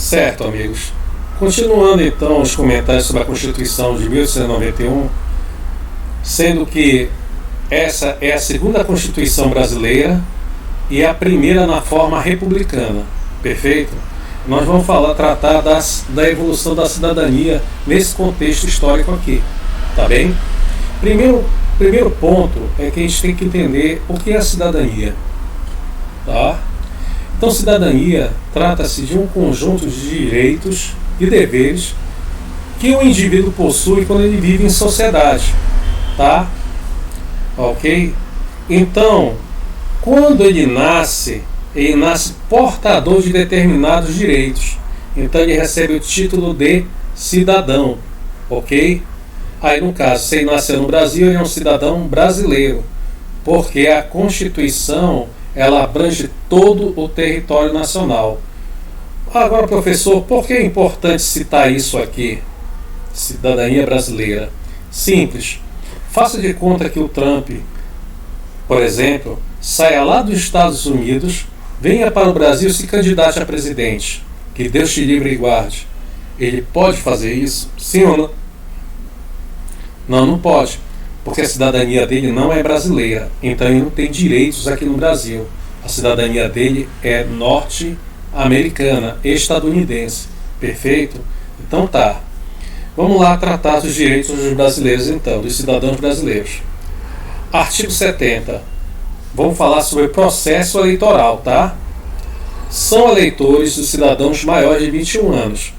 Certo, amigos. Continuando então os comentários sobre a Constituição de 1891, sendo que essa é a segunda Constituição brasileira e a primeira na forma republicana, perfeito? Nós vamos tratar da evolução da cidadania nesse contexto histórico aqui, tá bem? Primeiro ponto é que a gente tem que entender o que é a cidadania, tá? Então, cidadania trata-se de um conjunto de direitos e deveres que o indivíduo possui quando ele vive em sociedade, tá? Ok? Então, quando ele nasce portador de determinados direitos. Então ele recebe o título de cidadão, ok? Aí no caso, se ele nasceu no Brasil, ele é um cidadão brasileiro, porque a Constituição ela abrange todo o território nacional. Agora, professor, por que é importante citar isso aqui? Cidadania brasileira. Simples. Faça de conta que o Trump, por exemplo, saia lá dos Estados Unidos, venha para o Brasil e se candidate a presidente. Que Deus te livre e guarde. Ele pode fazer isso? Sim ou não? Não, não pode. Porque a cidadania dele não é brasileira. Então ele não tem direitos aqui no Brasil. A cidadania dele é norte-americana, estadunidense. Perfeito? Então tá. Vamos lá tratar dos direitos dos brasileiros então, dos cidadãos brasileiros. Artigo 70. Vamos falar sobre processo eleitoral, tá? São eleitores os cidadãos maiores de 21 anos.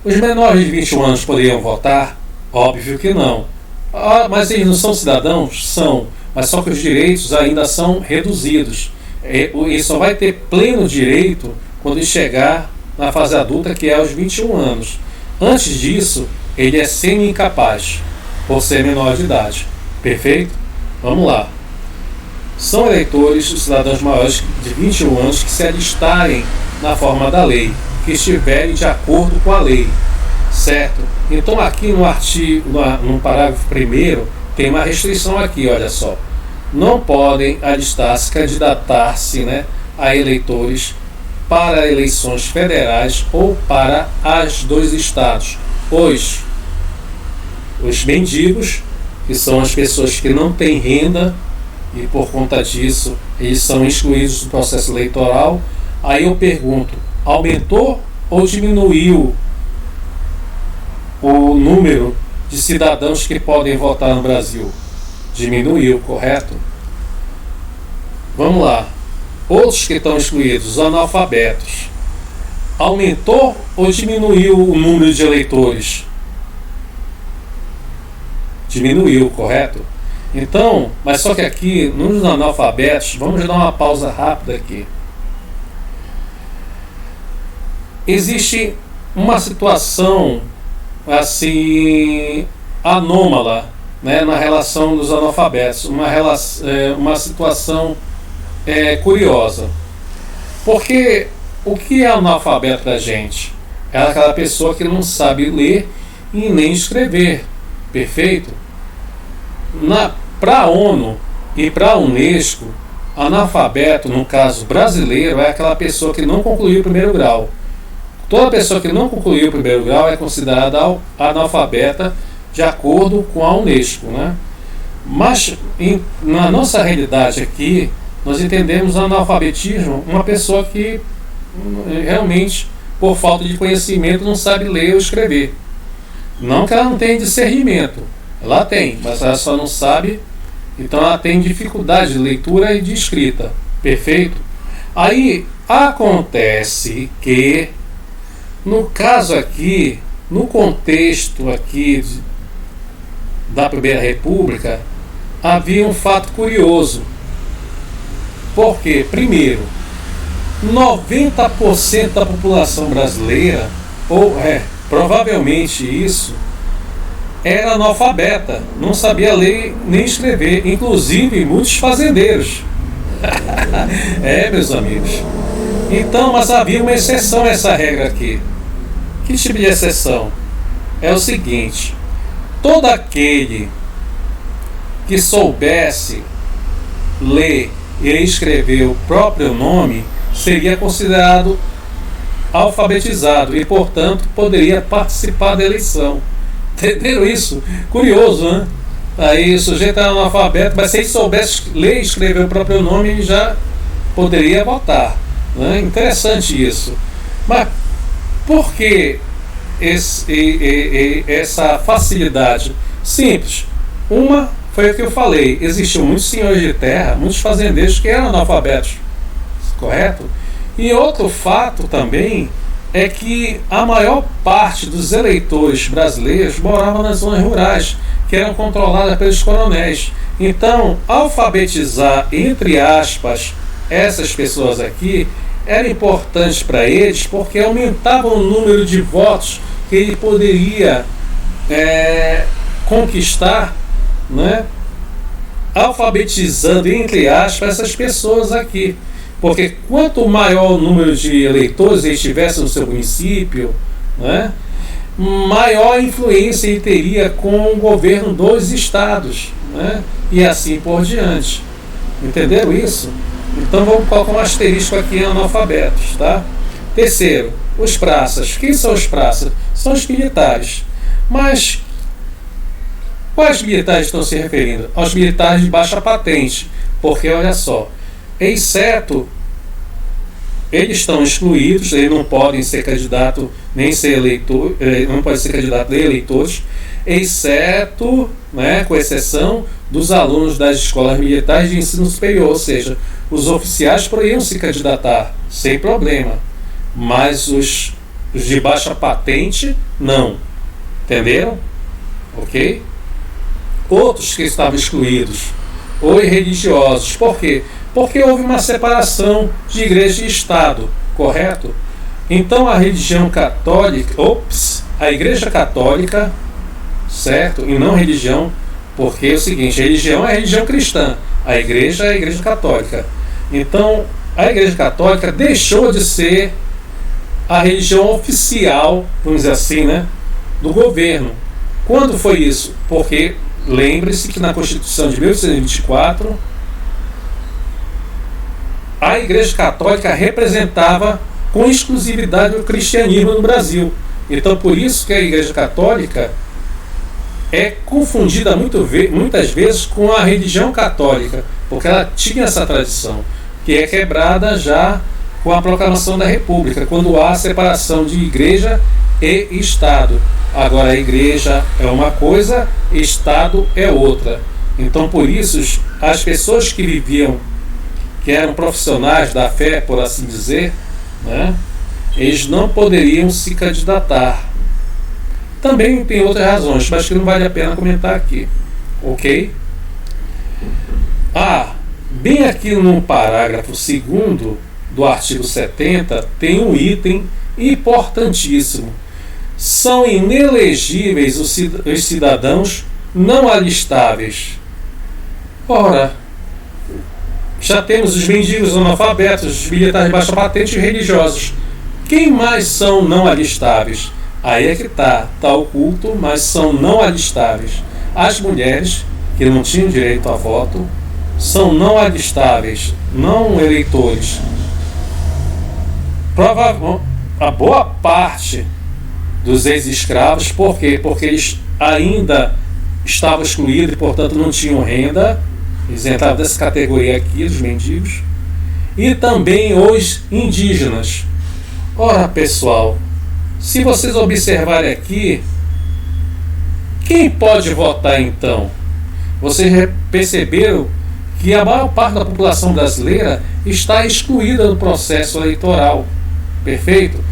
Os menores de 21 anos poderiam votar? Óbvio que não. Ah, mas eles não são cidadãos? São. Mas só que os direitos ainda são reduzidos. Ele só vai ter pleno direito quando ele chegar na fase adulta, que é aos 21 anos. Antes disso, ele é semi-incapaz, por ser menor de idade. Perfeito? Vamos lá. São eleitores os cidadãos maiores de 21 anos que se alistarem na forma da lei, que estiverem de acordo com a lei, certo? Então aqui no parágrafo 1º, tem uma restrição aqui, olha só. Não podem alistar-se, candidatar-se, né, a eleitores para eleições federais ou para as dos estados. Os mendigos, que são as pessoas que não têm renda, e por conta disso eles são excluídos do processo eleitoral. Aí eu pergunto, aumentou ou diminuiu o número de cidadãos que podem votar no Brasil? Diminuiu, correto? Vamos lá. Outros que estão excluídos, os analfabetos. Aumentou ou diminuiu o número de eleitores? Diminuiu, correto? Então, mas só que aqui, nos analfabetos, vamos dar uma pausa rápida aqui. Existe uma situação assim anômala, né, na relação dos analfabetos, uma situação curiosa. Porque o que é analfabeto da gente? É aquela pessoa que não sabe ler e nem escrever, perfeito? Para a ONU e para a Unesco, analfabeto, no caso brasileiro, é aquela pessoa que não concluiu o primeiro grau. Toda pessoa que não concluiu o primeiro grau é considerada analfabeta de acordo com a Unesco, né? Mas na nossa realidade aqui, nós entendemos analfabetismo uma pessoa que realmente, por falta de conhecimento, não sabe ler ou escrever. Não que ela não tenha discernimento. Ela tem, mas ela só não sabe, então ela tem dificuldade de leitura e de escrita. Perfeito? Aí acontece que, no caso aqui, no contexto aqui da Primeira República, havia um fato curioso. Porque, primeiro, 90% da população brasileira, provavelmente isso, era analfabeta, não sabia ler nem escrever, inclusive muitos fazendeiros. Meus amigos. Então, mas havia uma exceção a essa regra aqui. Que tipo de exceção? É o seguinte: todo aquele que soubesse ler e escrever o próprio nome seria considerado alfabetizado e, portanto, poderia participar da eleição. Entenderam isso? Curioso, né? Aí o sujeito é analfabeto, mas se ele soubesse ler e escrever o próprio nome, ele já poderia votar. Né? Interessante isso. Mas por que essa facilidade? Simples. Uma foi o que eu falei. Existiam muitos senhores de terra, muitos fazendeiros que eram analfabetos. Correto? E outro fato também é que a maior parte dos eleitores brasileiros moravam nas zonas rurais, que eram controladas pelos coronéis. Então, alfabetizar, entre aspas, essas pessoas aqui era importante para eles, porque aumentava o número de votos que ele poderia conquistar, né, alfabetizando, entre aspas, essas pessoas aqui. Porque quanto maior o número de eleitores ele tivesse no seu município, né, maior influência ele teria com o governo dos estados, né, e assim por diante. Entenderam isso? Então vamos colocar um asterisco aqui em analfabetos, tá? Terceiro, os praças. Quem são os praças? São os militares. Mas quais militares estão se referindo? Aos militares de baixa patente. Porque olha só, exceto eles estão excluídos, eles não podem ser candidato nem ser eleitor, não podem ser candidato nem eleitores, exceto, né, com exceção dos alunos das escolas militares de ensino superior, ou seja, os oficiais poderiam se candidatar sem problema, mas os de baixa patente não. Entenderam? Ok? Outros que estavam excluídos, ou irreligiosos. Por quê? Porque houve uma separação de igreja e Estado, correto? Então a religião católica, a igreja católica, certo? E não religião, porque é o seguinte, a religião é a religião cristã, a igreja é a igreja católica. Então a igreja católica deixou de ser a religião oficial, vamos dizer assim, né, do governo. Quando foi isso? Porque lembre-se que na Constituição de 1824 a Igreja Católica representava com exclusividade o cristianismo no Brasil. Então, por isso que a Igreja Católica é confundida muitas vezes com a religião católica, porque ela tinha essa tradição, que é quebrada já com a proclamação da República, quando há separação de Igreja e Estado. Agora, a Igreja é uma coisa, Estado é outra. Então, por isso, as pessoas que viviam, que eram profissionais da fé, por assim dizer, né, eles não poderiam se candidatar. Também tem outras razões, mas que não vale a pena comentar aqui. Ok? Bem aqui no parágrafo 2º do artigo 70, tem um item importantíssimo. São inelegíveis os cidadãos não alistáveis. Ora, já temos os mendigos analfabetos, os militares de baixa patente e religiosos. Quem mais são não alistáveis? Aí é que está oculto, mas são não alistáveis. As mulheres, que não tinham direito a voto, são não alistáveis, não eleitores. A boa parte dos ex-escravos, por quê? Porque eles ainda estavam excluídos e, portanto, não tinham renda. Eles entravam dessa categoria aqui, dos mendigos. E também os indígenas. Ora, pessoal, se vocês observarem aqui, quem pode votar então? Vocês perceberam que a maior parte da população brasileira está excluída do processo eleitoral. Perfeito?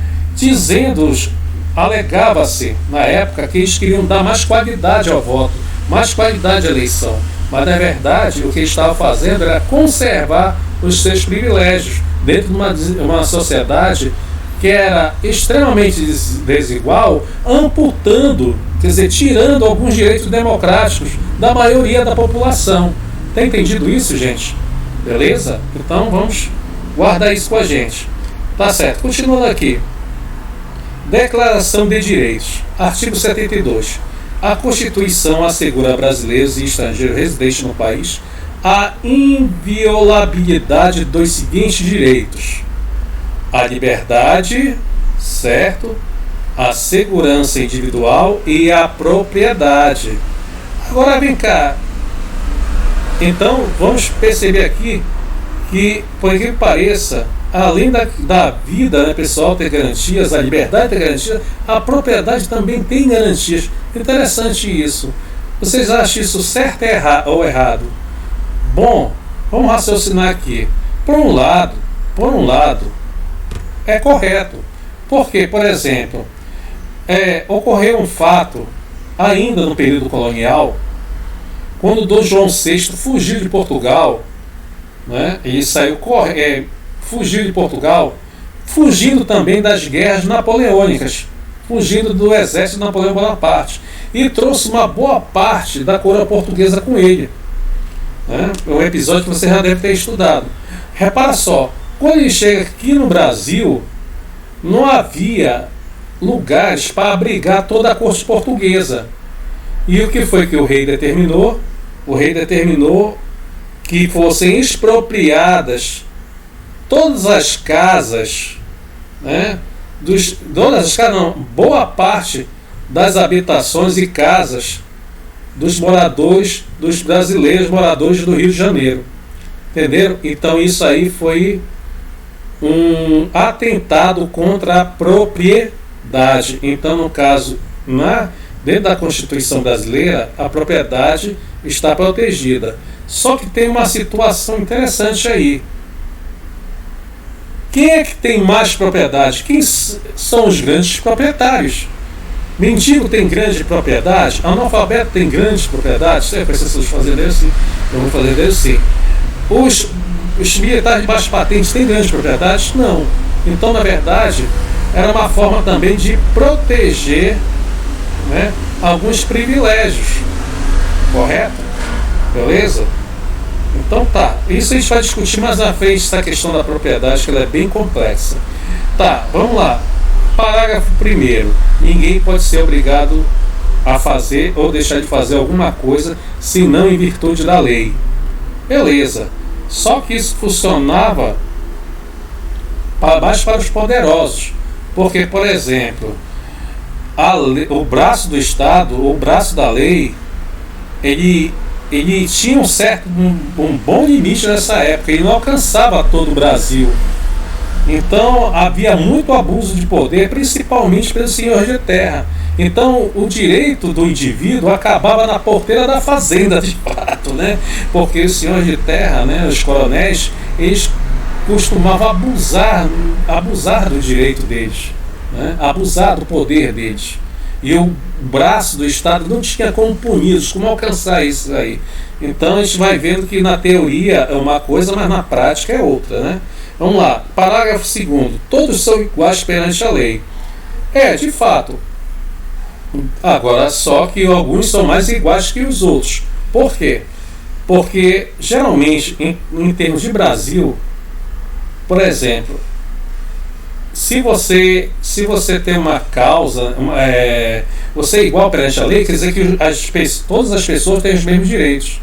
Alegava-se na época que eles queriam dar mais qualidade ao voto, mais qualidade à eleição. Mas, na verdade, o que eles estavam fazendo era conservar os seus privilégios dentro de uma sociedade que era extremamente desigual, amputando, quer dizer, tirando alguns direitos democráticos da maioria da população. Tem entendido isso, gente? Beleza? Então vamos guardar isso com a gente. Tá certo. Continuando aqui. Declaração de Direitos. Artigo 72. A Constituição assegura a brasileiros e estrangeiros residentes no país a inviolabilidade dos seguintes direitos: a liberdade certo? A segurança individual e a propriedade. Agora vem cá. Então vamos perceber aqui que, por que pareça, além da vida, né, pessoal ter garantias, a liberdade ter garantias, a propriedade também tem garantias. Interessante isso. Vocês acham isso certo ou errado? Bom, vamos raciocinar aqui. Por um lado, é correto. Porque, por exemplo, ocorreu um fato ainda no período colonial, quando Dom João VI fugiu de Portugal, né? Ele fugiu de Portugal, fugindo também das guerras napoleônicas, fugindo do exército de Napoleão Bonaparte, e trouxe uma boa parte da coroa portuguesa com ele, né? É um episódio que você já deve ter estudado. Repara só, quando ele chega aqui no Brasil, não havia lugares para abrigar toda a corte portuguesa. E o que foi que o rei determinou? O rei determinou que fossem expropriadas todas as casas, né? Boa parte das habitações e casas dos moradores, dos brasileiros moradores do Rio de Janeiro. Entenderam? Então isso aí foi um atentado contra a propriedade. Então, no caso, dentro da Constituição brasileira, a propriedade está protegida. Só que tem uma situação interessante aí. Quem é que tem mais propriedade? Quem são os grandes proprietários? Mendigo tem grande propriedade? Analfabeto tem grandes propriedades? Você precisa fazer isso? Eu vou fazer isso sim. Os militares de baixa patente têm grandes propriedades? Não. Então, na verdade, era uma forma também de proteger, né, alguns privilégios. Correto? Beleza? Então tá. Isso a gente vai discutir mais na frente, essa questão da propriedade, que ela é bem complexa. Tá, vamos lá. Parágrafo 1º. Ninguém pode ser obrigado a fazer ou deixar de fazer alguma coisa, senão em virtude da lei. Beleza. Só que isso funcionava para os poderosos. Porque, por exemplo, o braço do Estado, o braço da lei, ele tinha um bom limite nessa época. Ele não alcançava todo o Brasil. Então havia muito abuso de poder, principalmente pelos senhores de terra. Então o direito do indivíduo acabava na porteira da fazenda, de fato, né? Porque os senhores de terra, né, os coronéis, eles costumavam abusar do direito deles, né? Abusar do poder deles. E o braço do Estado não tinha como puni-los, como alcançar isso aí. Então a gente vai vendo que na teoria é uma coisa, mas na prática é outra, né? Vamos lá, parágrafo 2º. Todos são iguais perante a lei. De fato. Agora, só que alguns são mais iguais que os outros. Por quê? Porque, geralmente, em termos de Brasil, por exemplo, se você tem uma causa, você é igual perante a lei, quer dizer que todas as pessoas têm os mesmos direitos.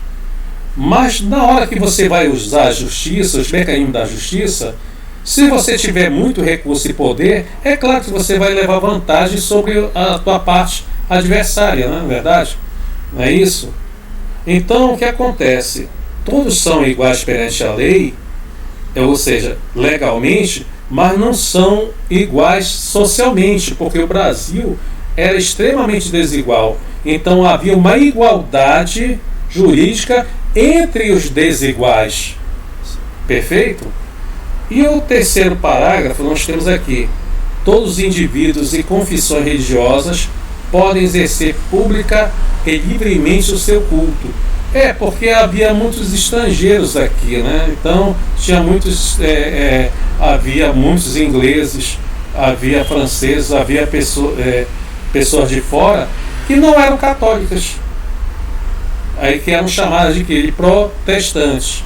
Mas na hora que você vai usar a justiça, os mecanismos da justiça, se você tiver muito recurso e poder, é claro que você vai levar vantagem sobre a tua parte adversária, não é verdade? Não é isso? Então o que acontece? Todos são iguais perante a lei, ou seja, legalmente, mas não são iguais socialmente, porque o Brasil era extremamente desigual. Então havia uma igualdade jurídica entre os desiguais. Perfeito? E o terceiro parágrafo nós temos aqui: todos os indivíduos e confissões religiosas podem exercer pública e livremente o seu culto. Porque havia muitos estrangeiros aqui, né? Então havia muitos ingleses, havia franceses, havia pessoas de fora que não eram católicas, aí que eram chamadas de protestantes.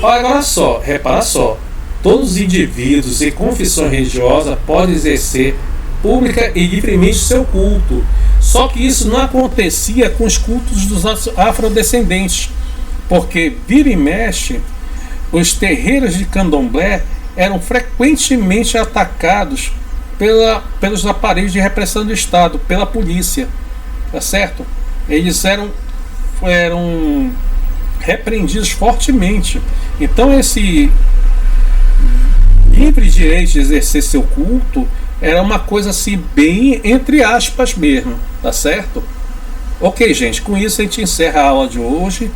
Agora só, repara só, todos os indivíduos e confissões religiosas podem exercer pública e livremente seu culto. Só que isso não acontecia com os cultos dos afrodescendentes, porque vira e mexe, os terreiros de candomblé eram frequentemente atacados pelos aparelhos de repressão do Estado, pela polícia, tá certo? Eles eram repreendidos fortemente. Então esse livre direito de exercer seu culto era uma coisa assim bem entre aspas mesmo, tá certo? Ok, gente, com isso a gente encerra a aula de hoje,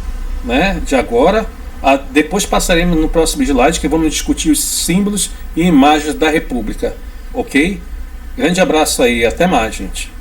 né, de agora. Depois passaremos no próximo slide que vamos discutir os símbolos e imagens da República, ok? Grande abraço aí, até mais, gente.